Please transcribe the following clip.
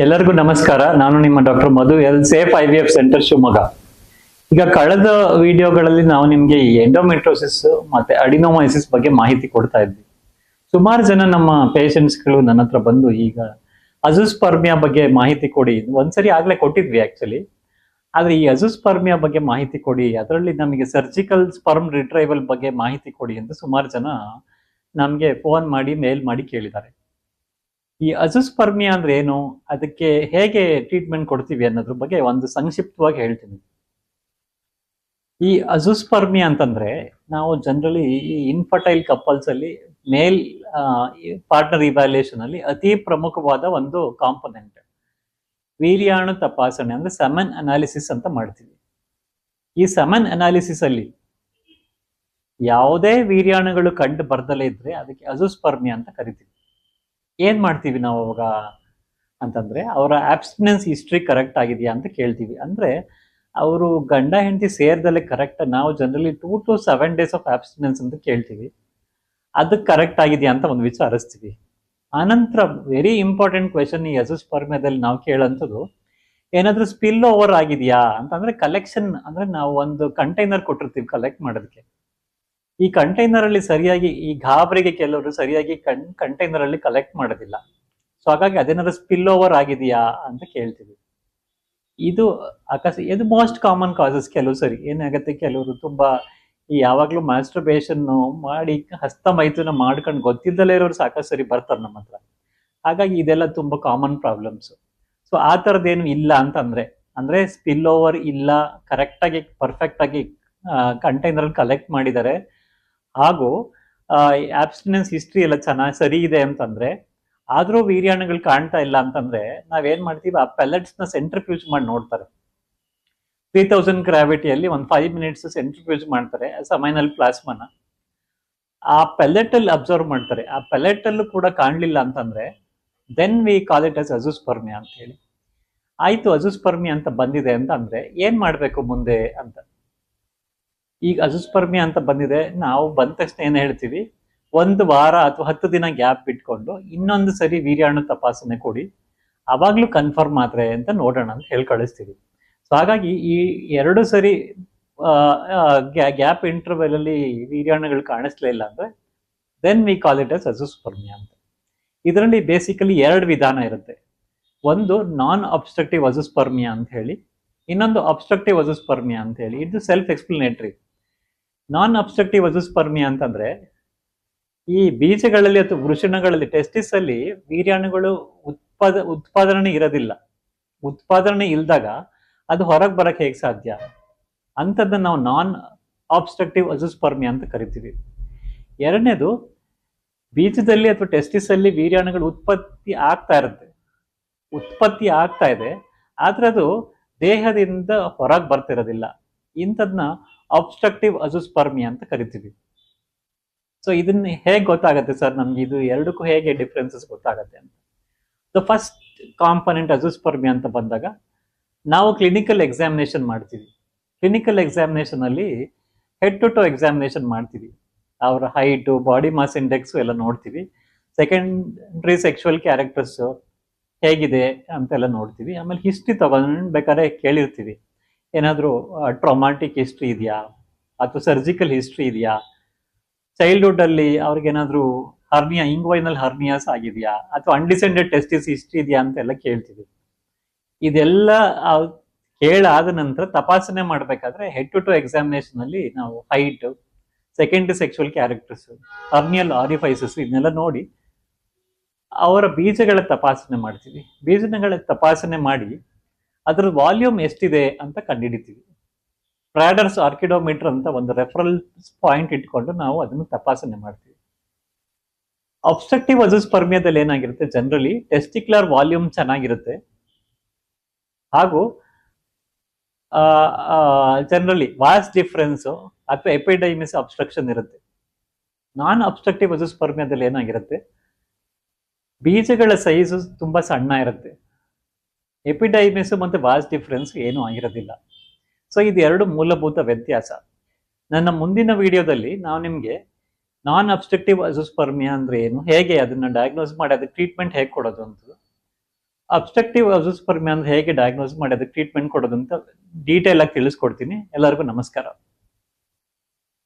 ಎಲ್ಲರಿಗೂ ನಮಸ್ಕಾರ. ನಾನು ನಿಮ್ಮ doctor Madhu L, safe IVF centre Shivamogga. ಈಗ ಕಳೆದ ವಿಡಿಯೋಗಳಲ್ಲಿ ನಾವು ನಿಮ್ಗೆ ಈ ಎಂಡೋಮೆಟ್ರೋಸಿಸ್ ಮತ್ತೆ ಅಡಿನೋಮೈಸಿಸ್ ಬಗ್ಗೆ ಮಾಹಿತಿ ಕೊಡ್ತಾ ಇದ್ವಿ. ಸುಮಾರು ಜನ ನಮ್ಮ ಪೇಷಂಟ್ಸ್ಗಳು ನನ್ನ ಹತ್ರ ಬಂದು ಈಗ ಅಜೂಸ್ಪರ್ಮಿಯಾ ಬಗ್ಗೆ ಮಾಹಿತಿ ಕೊಡಿ, ಒಂದ್ಸರಿ ಆಗ್ಲೇ ಕೊಟ್ಟಿದ್ವಿ ಆಕ್ಚುಲಿ. ಆದ್ರೆ ಈ ಅಜೂಸ್ಪರ್ಮಿಯಾ ಬಗ್ಗೆ ಮಾಹಿತಿ ಕೊಡಿ, ಅದರಲ್ಲಿ ನಮಗೆ ಸರ್ಜಿಕಲ್ ಸ್ಪರ್ಮ್ ರಿಟ್ರೈವಲ್ ಬಗ್ಗೆ ಮಾಹಿತಿ ಕೊಡಿ ಅಂತ ಸುಮಾರು ಜನ ನಮ್ಗೆ ಫೋನ್ ಮಾಡಿ ಮೇಲ್ ಮಾಡಿ ಕೇಳಿದ್ದಾರೆ. ಈ ಅಜೂಸ್ಪರ್ಮಿಯಾ ಅಂದ್ರೆ ಏನು, ಅದಕ್ಕೆ ಹೇಗೆ ಟ್ರೀಟ್ಮೆಂಟ್ ಕೊಡ್ತೀವಿ ಅನ್ನೋದ್ರ ಬಗ್ಗೆ ಒಂದು ಸಂಕ್ಷಿಪ್ತವಾಗಿ ಹೇಳ್ತೀನಿ. ಈ ಅಜೂಸ್ಪರ್ಮಿಯಾ ಅಂತಂದ್ರೆ ನಾವು ಜನರಲಿ ಈ ಇನ್ಫರ್ಟೈಲ್ ಕಪಲ್ಸ್ ಅಲ್ಲಿ ಮೇಲ್ ಪಾರ್ಟ್ನರ್ ಇವ್ಯಾಲ್ಯೂಯೇಷನ್ ಅಲ್ಲಿ ಅತಿ ಪ್ರಮುಖವಾದ ಒಂದು ಕಾಂಪೊನೆಂಟ್ ವೀರ್ಯಾಣು ತಪಾಸಣೆ ಅಂದ್ರೆ ಸೆಮನ್ ಅನಾಲಿಸಿಸ್ ಅಂತ ಮಾಡ್ತೀವಿ. ಈ ಸೆಮನ್ ಅನಾಲಿಸಿಸ್ ಅಲ್ಲಿ ಯಾವುದೇ ವೀರ್ಯಾಣುಗಳು ಕಂಡು ಬರ್ದಲೇ ಇದ್ರೆ ಅದಕ್ಕೆ ಅಜೂಸ್ಪರ್ಮಿಯಾ ಅಂತ ಕರಿತೀವಿ. ಏನ್ ಮಾಡ್ತೀವಿ ನಾವು ಅವಾಗ ಅಂತಂದ್ರೆ ಅವರ ಆಬ್ಸ್ಟಿನೆನ್ಸ್ ಹಿಸ್ಟ್ರಿ ಕರೆಕ್ಟ್ ಆಗಿದೆಯಾ ಅಂತ ಕೇಳ್ತೀವಿ. ಅಂದ್ರೆ ಅವರು ಗಂಡ ಹೆಂಡತಿ ಸೇರ್ದಲ್ಲೇ ಕರೆಕ್ಟ್, ನಾವು generally 2 to 7 days of abstinence ಅಂತ ಕೇಳ್ತೀವಿ. ಅದಕ್ಕೆ ಕರೆಕ್ಟ್ ಆಗಿದೆಯಾ ಅಂತ ಒಂದು ವಿಚಾರಿಸ್ತೀವಿ. ಆನಂತರ ವೆರಿ ಇಂಪಾರ್ಟೆಂಟ್ ಕ್ವೆಶನ್ ಈ ಅಜೂಸ್ಪರ್ಮಿಯಾದಲ್ಲಿ ನಾವು ಕೇಳೋಂಥದ್ದು, ಏನಾದ್ರೂ ಸ್ಪಿಲ್ ಓವರ್ ಆಗಿದೆಯಾ ಅಂತಂದ್ರೆ ಕಲೆಕ್ಷನ್, ಅಂದ್ರೆ ನಾವು ಒಂದು ಕಂಟೈನರ್ ಕೊಟ್ಟಿರ್ತೀವಿ ಕಲೆಕ್ಟ್ ಮಾಡೋದಕ್ಕೆ. ಈ ಕಂಟೈನರ್ ಅಲ್ಲಿ ಸರಿಯಾಗಿ ಈ ಗಾಬರಿಗೆ ಕೆಲವರು ಸರಿಯಾಗಿ ಕಂಟೈನರ್ ಅಲ್ಲಿ ಕಲೆಕ್ಟ್ ಮಾಡೋದಿಲ್ಲ. ಸೊ ಹಾಗಾಗಿ ಅದೇನಾದ್ರು ಸ್ಪಿಲ್ ಓವರ್ ಆಗಿದೆಯಾ ಅಂತ ಕೇಳ್ತೀವಿ. ಇದು ಇದು ಮೋಸ್ಟ್ ಕಾಮನ್ ಕಾಸಸ್. ಕೆಲವು ಸರಿ ಏನಾಗುತ್ತೆ, ಕೆಲವರು ತುಂಬಾ ಈ ಯಾವಾಗ್ಲೂ ಮಾಸ್ಟರ್ಬೇಷನ್ ಮಾಡಿ ಹಸ್ತಮೈಥುನ ಮಾಡ್ಕೊಂಡು ಗೊತ್ತಿದ್ದಲೇ ಇರೋರು ಸಾಕಷ್ಟು ಸರಿ ಬರ್ತಾರೆ ನಮ್ಮ ಹತ್ರ. ಹಾಗಾಗಿ ಇದೆಲ್ಲ ತುಂಬಾ ಕಾಮನ್ ಪ್ರಾಬ್ಲಮ್ಸ್. ಸೊ ಆ ಥರದ್ದೇನು ಇಲ್ಲ ಅಂತಂದ್ರೆ, ಅಂದ್ರೆ ಸ್ಪಿಲ್ ಓವರ್ ಇಲ್ಲ, ಕರೆಕ್ಟ್ ಆಗಿ ಪರ್ಫೆಕ್ಟ್ ಆಗಿ ಕಂಟೈನರ್ ಕಲೆಕ್ಟ್ ಮಾಡಿದ್ದಾರೆ, ಹಾಗೂ ಆಬ್ಸ್ಟಿನೆನ್ಸ್ ಹಿಸ್ಟ್ರಿ ಎಲ್ಲ ಚೆನ್ನಾಗಿ ಸರಿ ಇದೆ ಅಂತಂದ್ರೆ, ಆದ್ರೂ ವೀರ್ಯಾಣುಗಳು ಕಾಣ್ತಾ ಇಲ್ಲ ಅಂತಂದ್ರೆ ನಾವೇನ್ ಮಾಡ್ತೀವಿ, ಆ ಪೆಲೆಟ್ಸ್ ನ ಸೆಂಟ್ರಿಫ್ಯೂಜ್ ಮಾಡಿ ನೋಡ್ತಾರೆ. 3000 ಗ್ರಾವಿಟಿಯಲ್ಲಿ ಒಂದು 5 minutes ಸೆಂಟ್ರಿಫ್ಯೂಜ್ ಮಾಡ್ತಾರೆ ಸಮೈನಲ್ ಪ್ಲಾಸ್ಮಾನ. ಆ ಪೆಲೆಟ್ ಅಲ್ಲಿ ಅಬ್ಸರ್ವ್ ಮಾಡ್ತಾರೆ. ಆ ಪೆಲೆಟ್ ಅಲ್ಲೂ ಕೂಡ ಕಾಣ್ಲಿಲ್ಲ ಅಂತಂದ್ರೆ then we call it as azoospermia ಅಂತ ಹೇಳಿ. ಆಯ್ತು, ಅಜೂಸ್ಪರ್ಮಿಯಾ ಅಂತ ಬಂದಿದೆ ಅಂತ ಅಂದ್ರೆ ಏನ್ ಮಾಡ್ಬೇಕು ಮುಂದೆ ಅಂತ. ಈಗ ಅಜೂಸ್ಪರ್ಮಿಯಾ ಅಂತ ಬಂದಿದೆ, ನಾವು ಬಂದ ತಕ್ಷಣ ಏನ್ ಹೇಳ್ತೀವಿ, 1 ವಾರ ಅಥವಾ 10 ದಿನ ಗ್ಯಾಪ್ ಬಿಟ್ಕೊಂಡು ಇನ್ನೊಂದು ಸರಿ ವೀರ್ಯಾಣು ತಪಾಸಣೆ ಕೊಡಿ, ಅವಾಗ್ಲೂ ಕನ್ಫರ್ಮ್ ಆದ್ರೆ ಅಂತ ನೋಡೋಣ ಅಂತ ಹೇಳಿ ಕಳಿಸ್ತೀವಿ. ಸೊ ಹಾಗಾಗಿ ಈ 2 ಸರಿ ಗ್ಯಾಪ್ ಇಂಟರ್ವೆಲ್ ಅಲ್ಲಿ ವೀರ್ಯಾಣುಗಳು ಕಾಣಿಸ್ಲೇ ಇಲ್ಲ ಅಂದ್ರೆ then we call it as azoospermia ಅಂತ. ಇದರಲ್ಲಿ ಬೇಸಿಕಲಿ 2 ವಿಧಾನ ಇರುತ್ತೆ. ಒಂದು ನಾನ್ ಅಬ್ಸ್ಟ್ರಕ್ಟಿವ್ ಅಜೂಸ್ಪರ್ಮಿಯಾ ಅಂತ ಹೇಳಿ, ಇನ್ನೊಂದು ಅಬ್ಸ್ಟ್ರಕ್ಟಿವ್ ಅಜೂಸ್ಪರ್ಮಿಯಾ ಅಂತ ಹೇಳಿ. ಇದು ಸೆಲ್ಫ್ ಎಕ್ಸ್ಪ್ಲನೇಟರಿ. ನಾನ್ ಅಬ್ಸ್ಟ್ರಕ್ಟಿವ್ ಅಜೂಸ್ಪರ್ಮಿಯಾ ಅಂತಂದ್ರೆ ಈ ಬೀಜಗಳಲ್ಲಿ ಅಥವಾ ವೃಷಣಗಳಲ್ಲಿ ಟೆಸ್ಟಿಸ್ ಅಲ್ಲಿ ವೀರ್ಯಾಣುಗಳು ಉತ್ಪಾದನೆ ಇರೋದಿಲ್ಲ. ಉತ್ಪಾದನೆ ಇಲ್ದಾಗ ಅದು ಹೊರಗೆ ಬರಕ್ ಹೇಗೆ ಸಾಧ್ಯ ಅಂತದನ್ನ ನಾವು ನಾನ್ ಅಬ್ಸ್ಟ್ರಕ್ಟಿವ್ ಅಜೂಸ್ಪರ್ಮಿಯಾ ಅಂತ ಕರಿತೀವಿ. ಎರಡನೇದು, ಬೀಜದಲ್ಲಿ ಅಥವಾ ಟೆಸ್ಟಿಸ್ ಅಲ್ಲಿ ವೀರ್ಯಾಣುಗಳು ಉತ್ಪತ್ತಿ ಆಗ್ತಾ ಇದೆ, ಆದ್ರೆ ಅದು ದೇಹದಿಂದ ಹೊರಗೆ ಬರ್ತಿರೋದಿಲ್ಲ. ಇಂಥದ್ನ ಅಬ್ಸ್ಟ್ರಕ್ಟಿವ್ ಅಜೂಸ್ಪರ್ಮಿಯಾ ಅಂತ ಕರಿತೀವಿ. ಸೊ ಇದನ್ನ ಹೇಗೆ ಗೊತ್ತಾಗತ್ತೆ ಸರ್ ನಮ್ಗೆ, ಇದು ಎರಡಕ್ಕೂ ಹೇಗೆ ಡಿಫ್ರೆನ್ಸಸ್ ಗೊತ್ತಾಗತ್ತೆ ಅಂತ. ದ ಫಸ್ಟ್ ಕಾಂಪೊನೆಂಟ್ ಅಜೂಸ್ಪರ್ಮಿಯಾ ಅಂತ ಬಂದಾಗ ನಾವು ಕ್ಲಿನಿಕಲ್ ಎಕ್ಸಾಮಿನೇಷನ್ ಮಾಡ್ತೀವಿ. ಕ್ಲಿನಿಕಲ್ ಎಕ್ಸಾಮಿನೇಷನ್ ಅಲ್ಲಿ ಹೆಡ್ ಟು ಟೋ ಎಕ್ಸಾಮಿನೇಷನ್ ಮಾಡ್ತೀವಿ. ಅವರ ಹೈಟು, ಬಾಡಿ ಮಾಸ್ ಇಂಡೆಕ್ಸ್ ಎಲ್ಲ ನೋಡ್ತೀವಿ. ಸೆಕೆಂಡ್ರಿ ಸೆಕ್ಷುವಲ್ ಕ್ಯಾರೆಕ್ಟರ್ಸ್ ಹೇಗಿದೆ ಅಂತೆಲ್ಲ ನೋಡ್ತೀವಿ. ಆಮೇಲೆ ಹಿಸ್ಟ್ರಿ ತಗೊಂಡ್ಬೇಕಾದ್ರೆ ಕೇಳಿರ್ತೀವಿ, ಏನಾದರೂ ಟ್ರಾಮಾಟಿಕ್ ಹಿಸ್ಟ್ರಿ ಇದೆಯಾ ಅಥವಾ ಸರ್ಜಿಕಲ್ ಹಿಸ್ಟ್ರಿ ಇದೆಯಾ, ಚೈಲ್ಡ್ಹುಡ್ ಅಲ್ಲಿ ಅವ್ರಿಗೇನಾದ್ರೂ ಹರ್ನಿಯಾ, ಇಂಗ್ವೈನಲ್ ಹರ್ನಿಯಾಸ್ ಆಗಿದೆಯಾ, ಅಥವಾ ಅನ್ಡಿಸೆಂಡೆಡ್ ಟೆಸ್ಟಿಸ್ ಹಿಸ್ಟ್ರಿ ಇದೆಯಾ ಅಂತೆಲ್ಲ ಕೇಳ್ತೀವಿ. ಇದೆಲ್ಲ ಕೇಳಾದ ನಂತರ ತಪಾಸಣೆ ಮಾಡ್ಬೇಕಾದ್ರೆ ಹೆಡ್ ಟು ಟು ಎಕ್ಸಾಮಿನೇಷನ್ ಅಲ್ಲಿ ನಾವು ಹೈಟ್, ಸೆಕೆಂಡ್ರಿ ಸೆಕ್ಷುವಲ್ ಕ್ಯಾರೆಕ್ಟರ್ಸ್, ಹರ್ನಿಯಲ್ ಆರಿಫೈಸಸ್ ಇದನ್ನೆಲ್ಲ ನೋಡಿ ಅವರ ಬೀಜಗಳ ತಪಾಸಣೆ ಮಾಡ್ತೀವಿ. ಬೀಜಗಳ ತಪಾಸಣೆ ಮಾಡಿ ಅದ್ರ ವಾಲ್ಯೂಮ್ ಎಷ್ಟಿದೆ ಅಂತ ಕಂಡುಹಿಡಿತೀವಿ. ಪ್ರಾಡರ್ಸ್ ಆರ್ಕಿಡೋಮೀಟರ್ ಅಂತ ಒಂದು ರೆಫರೆನ್ಸ್ ಪಾಯಿಂಟ್ ಇಟ್ಕೊಂಡು ನಾವು ಅದನ್ನು ತಪಾಸಣೆ ಮಾಡ್ತೀವಿ. ಅಬ್ಸ್ಟ್ರಕ್ಟಿವ್ ಅಜೂಸ್ಪರ್ಮಿಯಾದಲ್ಲಿ ಏನಾಗಿರುತ್ತೆ, ಜನರಲಿ ಟೆಸ್ಟಿಕ್ಯುಲರ್ ವಾಲ್ಯೂಮ್ ಚೆನ್ನಾಗಿರುತ್ತೆ, ಹಾಗೂ ಜನರಲಿ ವಾಸ್ ಡಿಫರೆನ್ಸ್ ಅಥವಾ ಎಪಿಡೈಮಿಸ್ ಅಬ್ಸ್ಟ್ರಕ್ಷನ್ ಇರುತ್ತೆ. ನಾನ್ ಅಬ್ಸ್ಟ್ರಕ್ಟಿವ್ ಅಜೂಸ್ಪರ್ಮಿಯಾದಲ್ಲಿ ಏನಾಗಿರುತ್ತೆ, ಬೀಜಗಳ ಸೈಜ್ ತುಂಬಾ ಸಣ್ಣ ಇರುತ್ತೆ, ಎಪಿಡೈಮಿಸ್ ಮತ್ತೆ ವಾಸ್ ಡಿಫರೆನ್ಸ್ ಏನೂ ಆಗಿರೋದಿಲ್ಲ. ಸೊ ಇದು 2 ಮೂಲಭೂತ ವ್ಯತ್ಯಾಸ. ನನ್ನ ಮುಂದಿನ ವಿಡಿಯೋದಲ್ಲಿ ನಾವು ನಿಮ್ಗೆ ನಾನ್ ಅಬ್ಸ್ಟ್ರಕ್ಟಿವ್ ಅಜೂಸ್ಪರ್ಮಿಯಾ ಅಂದ್ರೆ ಏನು, ಹೇಗೆ ಅದನ್ನ ಡಯಾಗ್ನೋಸ್ ಮಾಡಿ ಅದಕ್ಕೆ ಟ್ರೀಟ್ಮೆಂಟ್ ಹೇಗೆ ಕೊಡೋದು ಅಂತ ಅಬ್ಸ್ಟ್ರಕ್ಟಿವ್ ಅಜೋಸ್ಪರ್ಮಿಯಾ ಅಂದ್ರೆ ಹೇಗೆ ಡಯಾಗ್ನೋಸ್ ಮಾಡಿ ಅದಕ್ಕೆ ಟ್ರೀಟ್ಮೆಂಟ್ ಕೊಡೋದು ಅಂತ ಡೀಟೇಲ್ ಆಗಿ ತಿಳಿಸ್ಕೊಡ್ತೀನಿ. ಎಲ್ಲರಿಗೂ ನಮಸ್ಕಾರ.